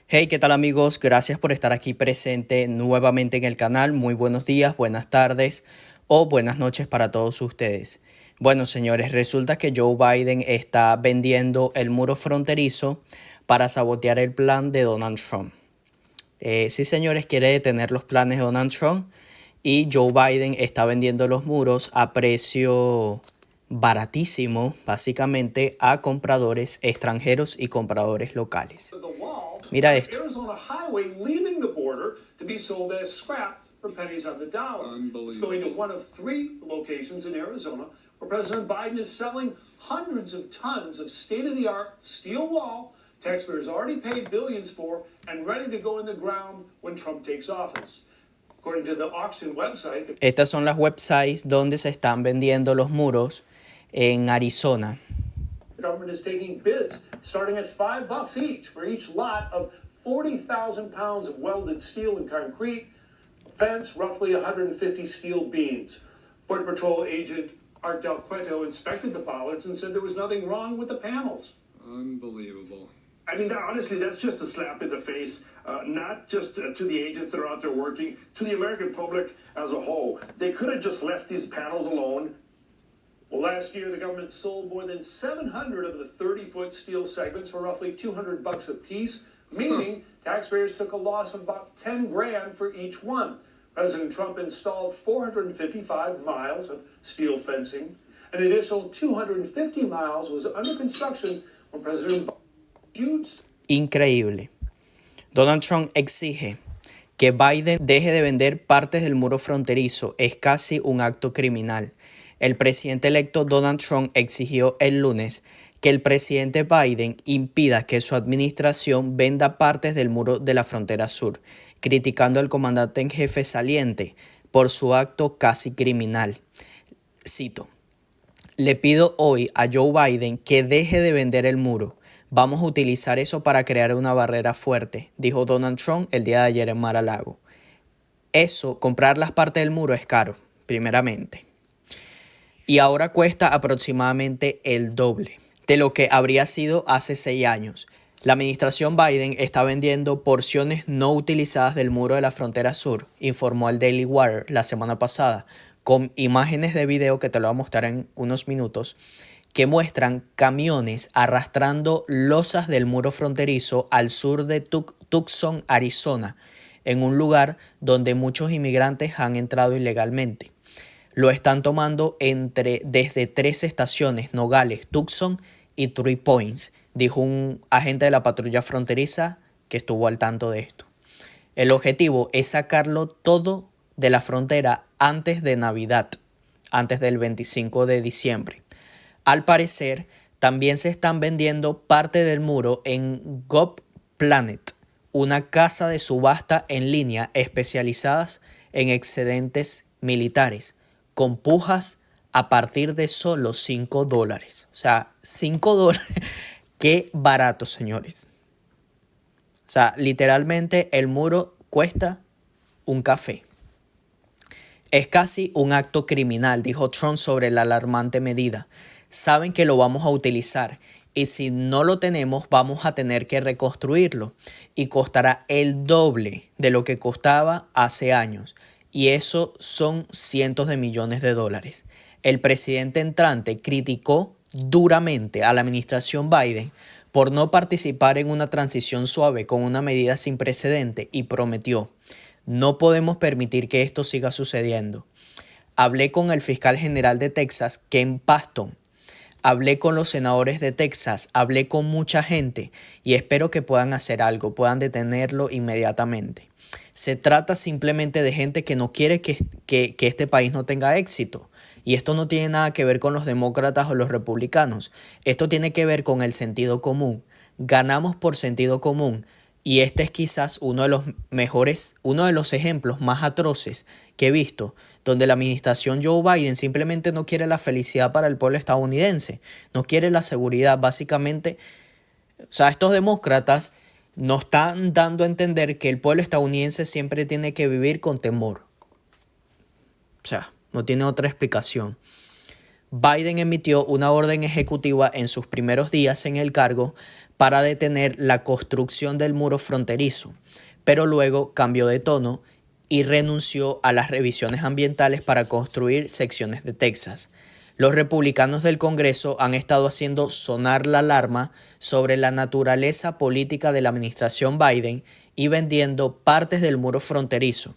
Hey, ¿qué tal amigos? Gracias por estar aquí presente nuevamente en el canal. Muy buenos días, buenas tardes o buenas noches para todos ustedes. Bueno, señores, resulta que Joe Biden está vendiendo el muro fronterizo para sabotear el plan de Donald Trump. Sí, señores, quiere detener los planes de Donald Trump y Joe Biden está vendiendo los muros a precio baratísimo, básicamente, a compradores extranjeros y compradores locales. Mira esto. Arizona highway leaving the border to be sold as scrap for pennies on the dollar. It's going to one of three locations in Arizona where President Biden is selling hundreds of tons of state-of-the-art steel wall taxpayers already paid billions for and ready to go in the ground when Trump takes office. According to the auction website, Estas son las websites donde se están vendiendo los muros en Arizona. the government is taking bids starting at $5 each for each lot of 40,000 pounds of welded steel and concrete, fence, roughly 150 steel beams. Border Patrol agent Art Del Cueto inspected the bollards and said there was nothing wrong with the panels. Unbelievable. I mean, honestly, that's just a slap in the face, not just to the agents that are out there working, to the American public as a whole. They could have just left these panels alone. Well, last year the government sold more than 700 of the 30-foot steel segments for roughly $200 a piece, meaning taxpayers took a loss of about 10 grand for each one. President Trump installed 455 miles of steel fencing. An additional 250 miles was under construction when President Biden. Increíble. Donald Trump exige que Biden deje de vender partes del muro fronterizo. Es casi un acto criminal. El presidente electo Donald Trump exigió el lunes que el presidente Biden impida que su administración venda partes del muro de la frontera sur, criticando al comandante en jefe saliente por su acto casi criminal. Cito: "Le pido hoy a Joe Biden que deje de vender el muro. Vamos a utilizar eso para crear una barrera fuerte", dijo Donald Trump el día de ayer en Mar-a-Lago. Eso, comprar las partes del muro es caro, primeramente. Y ahora cuesta aproximadamente el doble de lo que habría sido hace 6 años. La administración Biden está vendiendo porciones no utilizadas del muro de la frontera sur, informó el Daily Wire la semana pasada, con imágenes de video que te lo voy a mostrar en unos minutos, que muestran camiones arrastrando losas del muro fronterizo al sur de Tucson, Arizona, en un lugar donde muchos inmigrantes han entrado ilegalmente. Lo están tomando desde 3 estaciones: Nogales, Tucson y Three Points, dijo un agente de la patrulla fronteriza que estuvo al tanto de esto. El objetivo es sacarlo todo de la frontera antes de Navidad, antes del 25 de diciembre. Al parecer, también se están vendiendo parte del muro en GovPlanet, una casa de subasta en línea especializadas en excedentes militares, con pujas a partir de solo $5. O sea, $5. Qué barato, señores. O sea, literalmente el muro cuesta un café. Es casi un acto criminal, dijo Trump sobre la alarmante medida. Saben que lo vamos a utilizar y si no lo tenemos vamos a tener que reconstruirlo y costará el doble de lo que costaba hace años. Y eso son cientos de millones de dólares. El presidente entrante criticó duramente a la administración Biden por no participar en una transición suave con una medida sin precedente y prometió: "No podemos permitir que esto siga sucediendo". Hablé con el fiscal general de Texas, Ken Paxton. Hablé con los senadores de Texas, hablé con mucha gente y espero que puedan hacer algo, puedan detenerlo inmediatamente. Se trata simplemente de gente que no quiere que este país no tenga éxito. Y esto no tiene nada que ver con los demócratas o los republicanos. Esto tiene que ver con el sentido común. Ganamos por sentido común. Y este es quizás uno de los mejores, uno de los ejemplos más atroces que he visto, donde la administración Joe Biden simplemente no quiere la felicidad para el pueblo estadounidense. No quiere la seguridad, básicamente. O sea, estos demócratas nos están dando a entender que el pueblo estadounidense siempre tiene que vivir con temor. O sea, no tiene otra explicación. Biden emitió una orden ejecutiva en sus primeros días en el cargo para detener la construcción del muro fronterizo, pero luego cambió de tono y renunció a las revisiones ambientales para construir secciones de Texas. Los republicanos del Congreso han estado haciendo sonar la alarma sobre la naturaleza política de la administración Biden y vendiendo partes del muro fronterizo.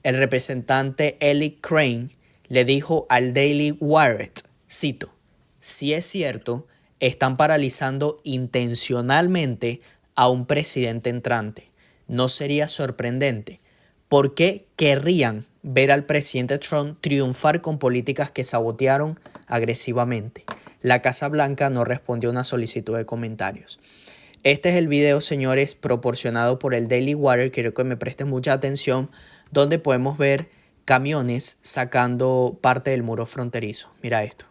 El representante Eli Crane le dijo al Daily Wire, cito, si es cierto, están paralizando intencionalmente a un presidente entrante. No sería sorprendente. ¿Por qué querrían ver al presidente Trump triunfar con políticas que sabotearon agresivamente? La Casa Blanca no respondió a una solicitud de comentarios. Este es el video, señores, proporcionado por el Daily Wire. Quiero que me presten mucha atención, donde podemos ver camiones sacando parte del muro fronterizo. Mira esto.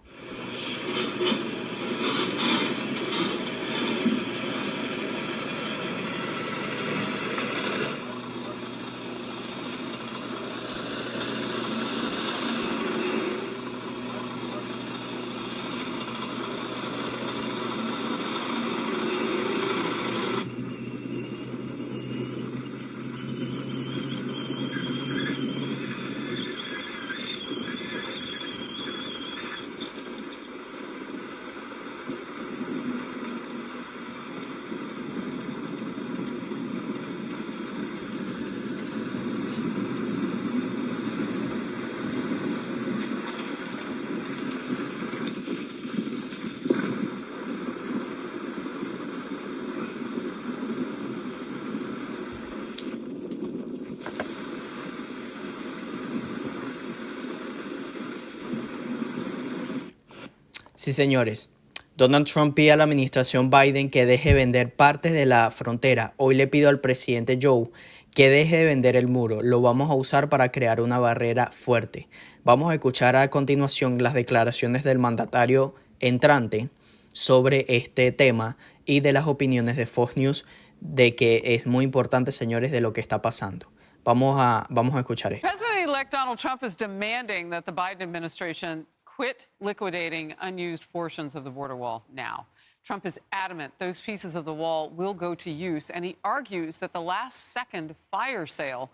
Sí, señores. Donald Trump pide a la administración Biden que deje vender partes de la frontera. Hoy le pido al presidente Joe que deje de vender el muro. Lo vamos a usar para crear una barrera fuerte. Vamos a escuchar a continuación las declaraciones del mandatario entrante sobre este tema y de las opiniones de Fox News de que es muy importante, señores, de lo que está pasando. Vamos a escuchar esto. President-elect Donald Trump is demanding that the Biden administration quit liquidating unused portions of the border wall now. Trump is adamant those pieces of the wall will go to use, and he argues that the last-second fire sale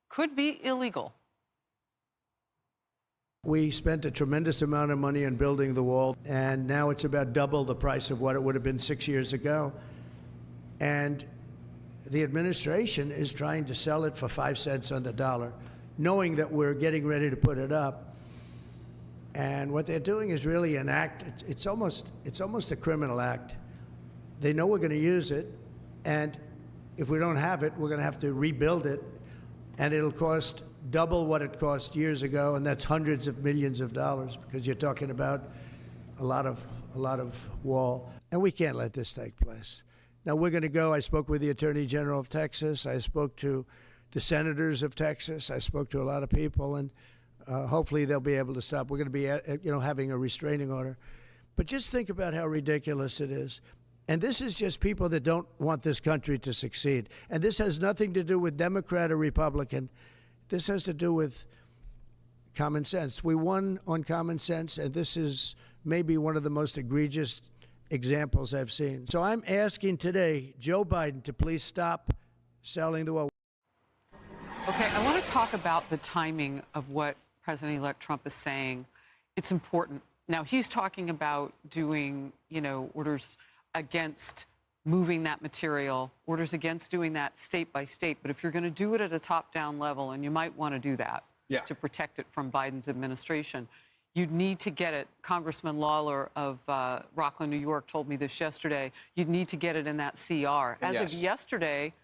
could be illegal. We spent a tremendous amount of money on building the wall, and now it's about double the price of what it would have been 6 years ago. And the administration is trying to sell it for 5 cents on the dollar, knowing that we're getting ready to put it up. And what they're doing is really an act. It's almost a criminal act. They know we're going to use it, and if we don't have it, we're going to have to rebuild it, and it'll cost double what it cost years ago, and that's hundreds of millions of dollars, because you're talking about a lot of wall, and we can't let this take place. Now we're going to go. I spoke with the Attorney General of Texas. I spoke to the senators of Texas. I spoke to a lot of people, and hopefully they'll be able to stop. We're going to be, having a restraining order. But just think about how ridiculous it is. And this is just people that don't want this country to succeed. And this has nothing to do with Democrat or Republican. This has to do with common sense. We won on common sense, and this is maybe one of the most egregious examples I've seen. So I'm asking today Joe Biden to please stop selling the wall. Okay, I want to talk about the timing of what President-elect Trump is saying. It's important. Now, he's talking about doing, orders against moving that material, orders against doing that state by state. But if you're going to do it at a top-down level, and you might want to do that to protect it from Biden's administration, you'd need to get it. Congressman Lawler of Rockland, New York, told me this yesterday. You'd need to get it in that CR. As of yesterday,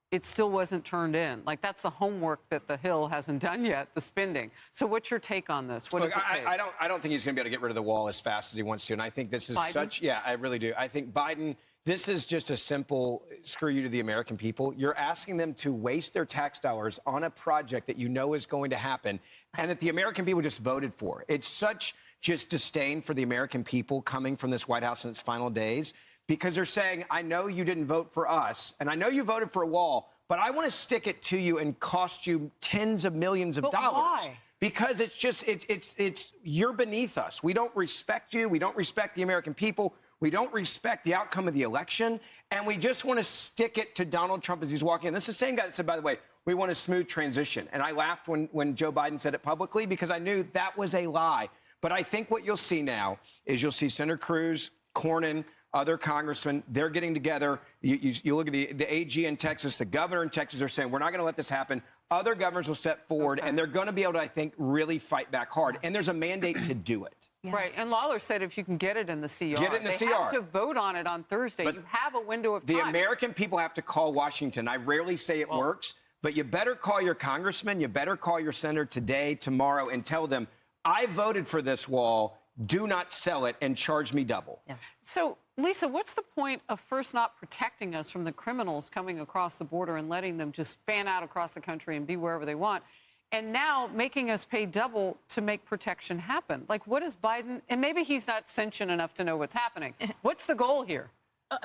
it still wasn't turned in. Like, that's the homework that the Hill hasn't done yet, the spending. So what's your take on this? What does it take? I don't think he's going to be able to get rid of the wall as fast as he wants to. And I think this is I really do. I think Biden, this is just a simple screw you to the American people. You're asking them to waste their tax dollars on a project that you know is going to happen and that the American people just voted for. It's such just disdain for the American people coming from this White House in its final days, because they're saying, I know you didn't vote for us, and I know you voted for a wall, but I want to stick it to you and cost you tens of millions of dollars. Why? because it's you're beneath us. We don't respect you. We don't respect the American people. We don't respect the outcome of the election. And we just want to stick it to Donald Trump as he's walking in. This is the same guy that said, by the way, we want a smooth transition. And I laughed when Joe Biden said it publicly because I knew that was a lie. But I think what you'll see now is you'll see Senator Cruz, Cornyn, other congressmen, they're getting together. You look at the AG in Texas, the governor in Texas are saying, we're not going to let this happen. Other governors will step forward, and they're going to be able to, I think, really fight back hard. And there's a mandate to do it. Yeah. Right. And Lawler said if you can get it in the CR. Get it in the CR. They have to vote on it on Thursday. But you have a window of time. The American people have to call Washington. I rarely say it works, but you better call your congressman, you better call your senator today, tomorrow, and tell them, I voted for this wall. Do not sell it and charge me double. Yeah. So, Lisa, what's the point of first not protecting us from the criminals coming across the border and letting them just fan out across the country and be wherever they want, and now making us pay double to make protection happen? Like, what is Biden? And maybe he's not sentient enough to know what's happening. What's the goal here?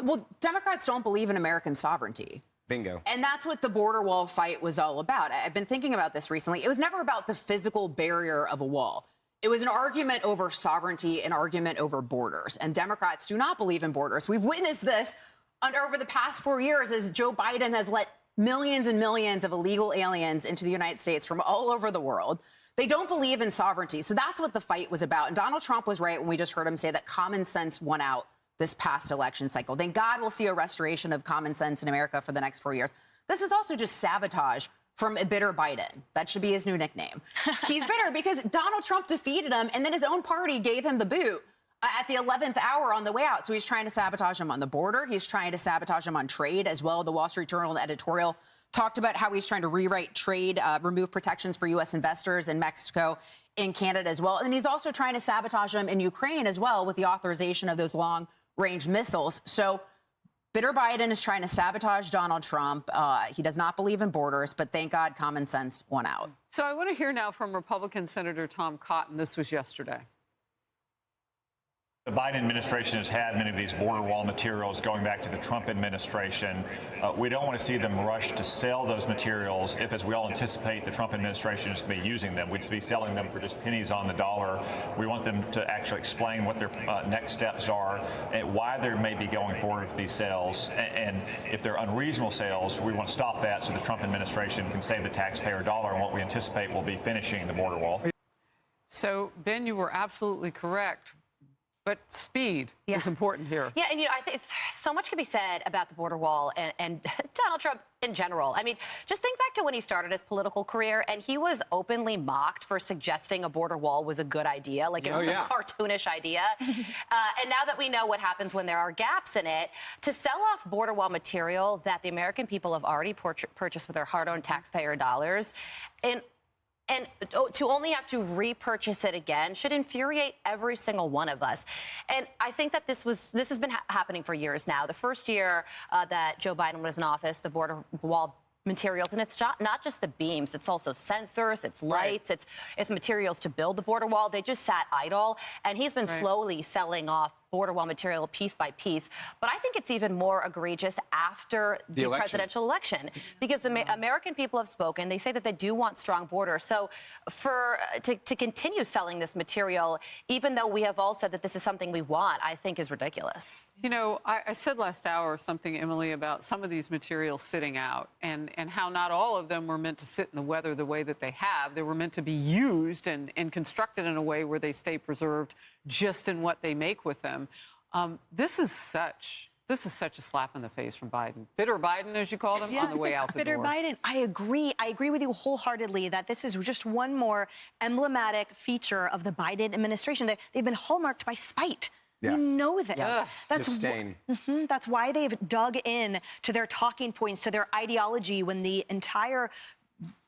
Well, Democrats don't believe in American sovereignty. Bingo. And that's what the border wall fight was all about. I've been thinking about this recently. It was never about the physical barrier of a wall. It was an argument over sovereignty, an argument over borders. And Democrats do not believe in borders. We've witnessed this over the past 4 years as Joe Biden has let millions and millions of illegal aliens into the United States from all over the world. They don't believe in sovereignty. So that's what the fight was about. And Donald Trump was right when we just heard him say that common sense won out this past election cycle. Thank God we'll see a restoration of common sense in America for the next 4 years. This is also just sabotage from a bitter Biden. That should be his new nickname. He's bitter because Donald Trump defeated him, and then his own party gave him the boot at the 11th hour on the way out. So he's trying to sabotage him on the border. He's trying to sabotage him on trade as well. The Wall Street Journal editorial talked about how he's trying to rewrite trade, remove protections for U.S. investors in Mexico, in Canada as well. And he's also trying to sabotage him in Ukraine as well with the authorization of those long-range missiles. So bitter Biden is trying to sabotage Donald Trump. He does not believe in borders, but thank God common sense won out. So I want to hear now from Republican Senator Tom Cotton. This was yesterday. The Biden administration has had many of these border wall materials going back to the Trump administration. We don't want to see them rush to sell those materials if, as we all anticipate, the Trump administration is going to be using them. We'd be selling them for just pennies on the dollar. We want them to actually explain what their next steps are and why they may be going forward with these sales. And if they're unreasonable sales, we want to stop that so the Trump administration can save the taxpayer dollar, and what we anticipate will be finishing the border wall. So, Ben, you were absolutely correct. But speed is important here. Yeah, and I think so much can be said about the border wall and Donald Trump in general. I mean, just think back to when he started his political career, and he was openly mocked for suggesting a border wall was a good idea, like it was a cartoonish idea. And now that we know what happens when there are gaps in it, to sell off border wall material that the American people have already purchased with their hard-earned taxpayer dollars, and to only have to repurchase it again should infuriate every single one of us. And I think that this has been happening for years now. The first year that Joe Biden was in office, the border wall materials, and it's not just the beams, it's also sensors, it's lights, it's materials to build the border wall. They just sat idle, and he's been slowly selling off border wall material piece by piece. But I think it's even more egregious after the presidential election, because the American people have spoken. They say that they do want strong borders. So to continue selling this material, even though we have all said that this is something we want, I think is ridiculous. You know, I said last hour something, Emily, about some of these materials sitting out and how not all of them were meant to sit in the weather the way that they have. They were meant to be used and constructed in a way where they stay preserved just in what they make with them. This is such a slap in the face from Biden. Bitter Biden, as you called him, on the way out the door. Bitter Biden. I agree with you wholeheartedly that this is just one more emblematic feature of the Biden administration. They've been hallmarked by spite. Yeah. We know this. Yeah. That's why they've dug in to their talking points, to their ideology, when the entire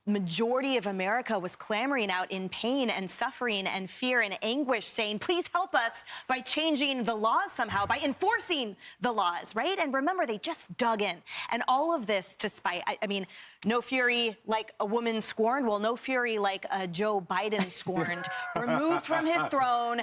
majority of America was clamoring out in pain and suffering and fear and anguish, saying, please help us by changing the laws somehow, by enforcing the laws, right? And remember, they just dug in. And all of this to spite. I mean, no fury like a woman scorned. Well, no fury like Joe Biden scorned. Removed from his throne,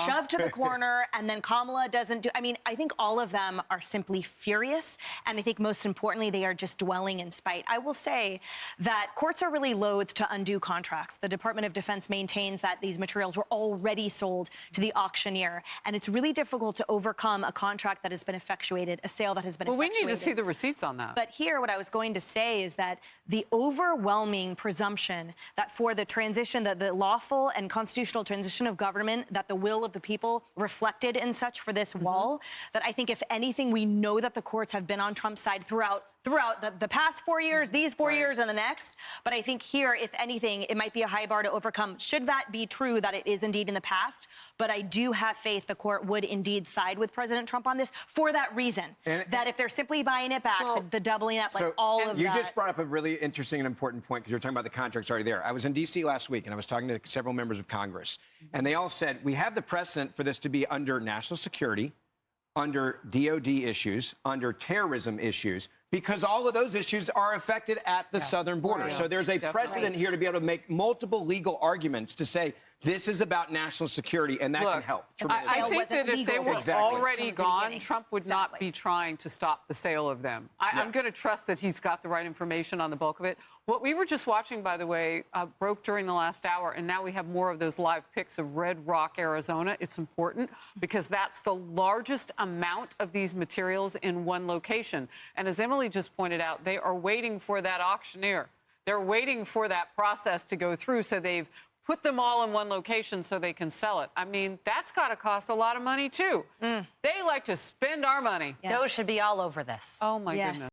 shoved to the corner, and then Kamala doesn't do. I mean, I think all of them are simply furious. And I think most importantly, they are just dwelling in spite. I will say that Cory courts are really loath to undo contracts. The Department of Defense maintains that these materials were already sold to the auctioneer, and it's really difficult to overcome a contract that has been effectuated, a sale that has been effectuated. Well, we need to see the receipts on that. But here, what I was going to say is that the overwhelming presumption that for the transition, the lawful and constitutional transition of government, that the will of the people reflected in such for this wall, that I think if anything, we know that the courts have been on Trump's side throughout the past 4 years, these 4 years, and the next. But I think here, if anything, it might be a high bar to overcome. Should that be true, that it is indeed in the past? But I do have faith the court would indeed side with President Trump on this for that reason. That if they're simply buying it back, the doubling up, like all of that. You just brought up a really interesting and important point because you're talking about the contracts already there. I was in D.C. last week, and I was talking to several members of Congress, and they all said, we have the precedent for this to be under national security, under DOD issues, under terrorism issues, because all of those issues are affected at the southern border. So there's a precedent here to be able to make multiple legal arguments to say this is about national security, and that can help. I think that if they were already gone, Trump would not be trying to stop the sale of them. I'm going to trust that he's got the right information on the bulk of it. What we were just watching, by the way, broke during the last hour, and now we have more of those live pics of Red Rock, Arizona. It's important because that's the largest amount of these materials in one location. And as Emily just pointed out, they are waiting for that auctioneer. They're waiting for that process to go through, so they've put them all in one location so they can sell it. I mean, that's got to cost a lot of money, too. They like to spend our money. Those should be all over this. Oh, my goodness.